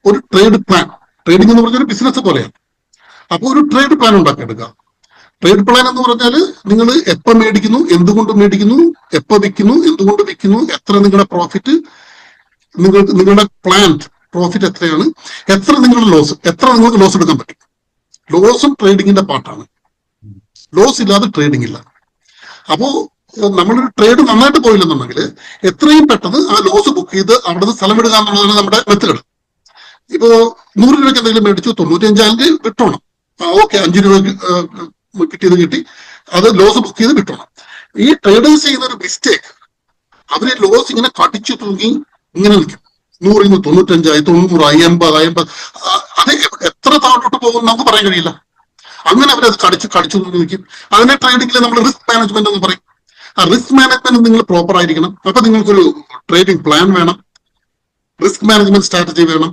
ഒരു trade plan. Trading എന്ന് പറഞ്ഞാൽ ഒരു ബിസിനസ് പോലെയാണ്. അപ്പോൾ ഒരു ട്രേഡ് പ്ലാൻ ഉണ്ടാക്കിയെടുക്കുക. ട്രേഡ് പ്ലാൻ എന്ന് പറഞ്ഞാൽ നിങ്ങൾ എപ്പോൾ മേടിക്കുന്നു, എന്തുകൊണ്ട് മേടിക്കുന്നു, എപ്പോൾ വിൽക്കുന്നു, എന്തുകൊണ്ട് വിൽക്കുന്നു, എത്ര നിങ്ങളുടെ പ്രോഫിറ്റ്, നിങ്ങളുടെ പ്ലാന്റ് പ്രോഫിറ്റ് എത്രയാണ്, എത്ര നിങ്ങളുടെ ലോസ്, എത്ര നിങ്ങൾക്ക് ലോസ് എടുക്കാൻ പറ്റും. ലോസും ട്രേഡിങ്ങിന്റെ പാർട്ടാണ്. ലോസ് ഇല്ലാതെ ട്രേഡിംഗ് ഇല്ല. അപ്പോ നമ്മളൊരു ട്രേഡ് നന്നായിട്ട് പോയില്ലെന്നുണ്ടെങ്കിൽ എത്രയും പെട്ടെന്ന് ആ ലോസ് ബുക്ക് ചെയ്ത് അവിടുന്ന് സ്ഥലം വിടുക എന്നുള്ളതാണ് നമ്മുടെ മെത്തേഡ്. ഇപ്പോ 100 രൂപയ്ക്ക് എന്തെങ്കിലും മേടിച്ചു, 95 വിട്ടോണം. ഓക്കെ, 5 രൂപ കിട്ടിയത് കിട്ടി, അത് ലോസ് ബുക്ക് ചെയ്ത് വിട്ടോണം. ഈ ട്രേഡേഴ്സ് ചെയ്യുന്ന ഒരു മിസ്റ്റേക്ക്, അവര് ലോസ് ഇങ്ങനെ കടിച്ചു തൂങ്ങി ഇങ്ങനെ നിൽക്കും. 100 95, 90, 80. അത് എത്ര താഴോട്ട് പോകും നമുക്ക് പറയാൻ കഴിയില്ല. അങ്ങനെ അവരത് കടിച്ചു തൂങ്ങി നിൽക്കും. അതിനെ ട്രേഡിംഗിൽ നമ്മൾ റിസ്ക് മാനേജ്മെന്റ് എന്ന് പറയും. ആ റിസ്ക് മാനേജ്മെന്റ് നിങ്ങൾ പ്രോപ്പർ ആയിരിക്കണം. അപ്പൊ നിങ്ങൾക്കൊരു ട്രേഡിംഗ് പ്ലാൻ വേണം, റിസ്ക് മാനേജ്മെന്റ് സ്ട്രാറ്റജി വേണം.